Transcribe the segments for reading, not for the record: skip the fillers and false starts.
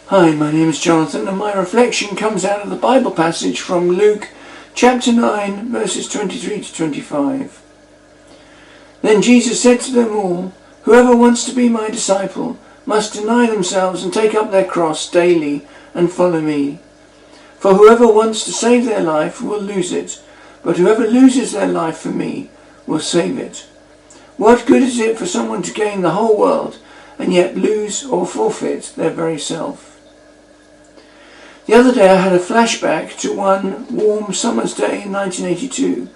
Hi, my name is Jonathan, and my reflection comes out of the Bible passage from Luke chapter 9, verses 23 to 25. Then Jesus said to them all, "Whoever wants to be my disciple must deny themselves and take up their cross daily and follow me. For whoever wants to save their life will lose it, but whoever loses their life for me will save it. What good is it for someone to gain the whole world and yet lose or forfeit their very self?" The other day I had a flashback to one warm summer's day in 1982.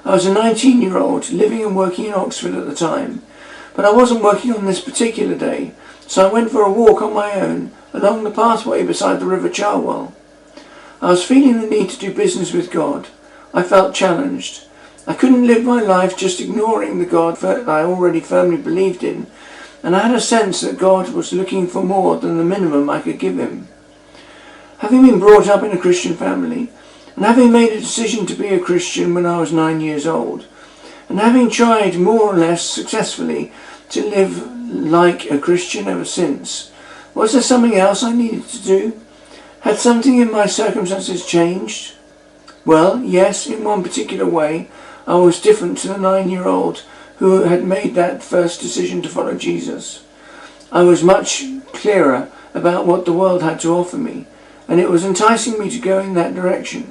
I was a 19-year-old living and working in Oxford at the time, but I wasn't working on this particular day, so I went for a walk on my own along the pathway beside the River Cherwell. I was feeling the need to do business with God. I felt challenged. I couldn't live my life just ignoring the God that I already firmly believed in, and I had a sense that God was looking for more than the minimum I could give him. Having been brought up in a Christian family, and having made a decision to be a Christian when I was 9 years old, and having tried more or less successfully to live like a Christian ever since, was there something else I needed to do? Had something in my circumstances changed? Well, yes, in one particular way, I was different to the 9-year-old who had made that first decision to follow Jesus. I was much clearer about what the world had to offer me, and it was enticing me to go in that direction.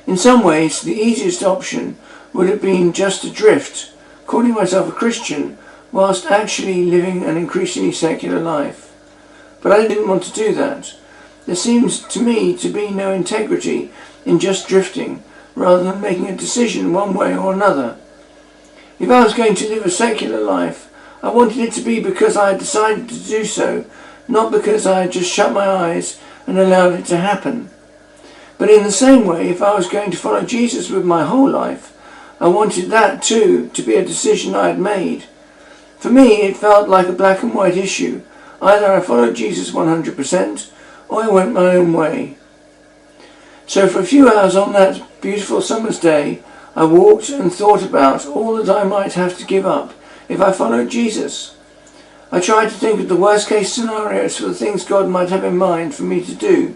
In some ways, the easiest option would have been just to drift, calling myself a Christian, whilst actually living an increasingly secular life. But I didn't want to do that. There seems to me to be no integrity in just drifting, rather than making a decision one way or another. If I was going to live a secular life, I wanted it to be because I had decided to do so, not because I had just shut my eyes and allowed it to happen. But in the same way, if I was going to follow Jesus with my whole life, I wanted that too to be a decision I had made. For me, it felt like a black and white issue. Either I followed Jesus 100% or I went my own way. So for a few hours on that beautiful summer's day, I walked and thought about all that I might have to give up if I followed Jesus. I tried to think of the worst case scenarios for the things God might have in mind for me to do.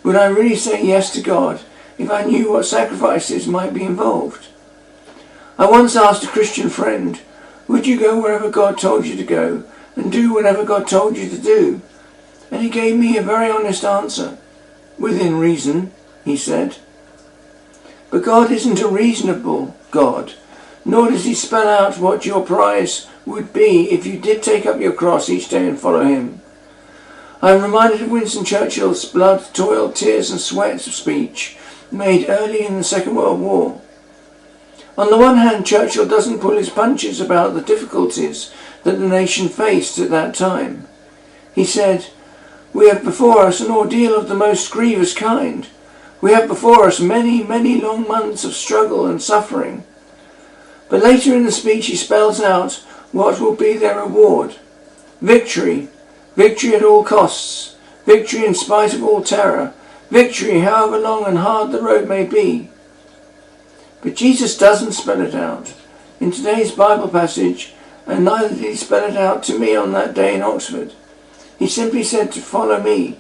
Would I really say yes to God if I knew what sacrifices might be involved? I once asked a Christian friend, would you go wherever God told you to go and do whatever God told you to do? And he gave me a very honest answer. Within reason, he said. But God isn't a reasonable God, nor does he spell out what your prize would be if you did take up your cross each day and follow him. I am reminded of Winston Churchill's blood, toil, tears and sweat speech made early in the Second World War. On the one hand, Churchill doesn't pull his punches about the difficulties that the nation faced at that time. He said, "We have before us an ordeal of the most grievous kind. We have before us many, many long months of struggle and suffering." But later in the speech he spells out what will be their reward. Victory. Victory at all costs. Victory in spite of all terror. Victory however long and hard the road may be. But Jesus doesn't spell it out in today's Bible passage, and neither did he spell it out to me on that day in Oxford. He simply said to follow me.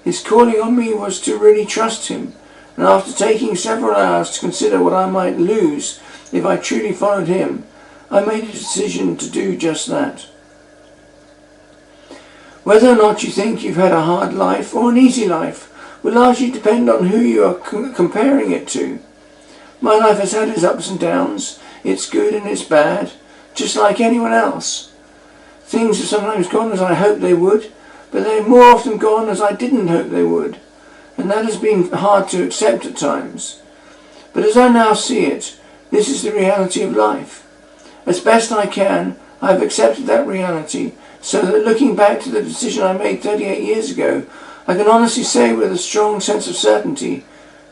His calling on me was to really trust him, and after taking several hours to consider what I might lose if I truly followed him, I made a decision to do just that. Whether or not you think you've had a hard life or an easy life will largely depend on who you are comparing it to. My life has had its ups and downs, its good and its bad, just like anyone else. Things have sometimes gone as I hoped they would, but they've more often gone as I didn't hope they would, and that has been hard to accept at times. But as I now see it, this is the reality of life. As best I can, I have accepted that reality, so that looking back to the decision I made 38 years ago, I can honestly say with a strong sense of certainty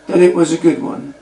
that it was a good one.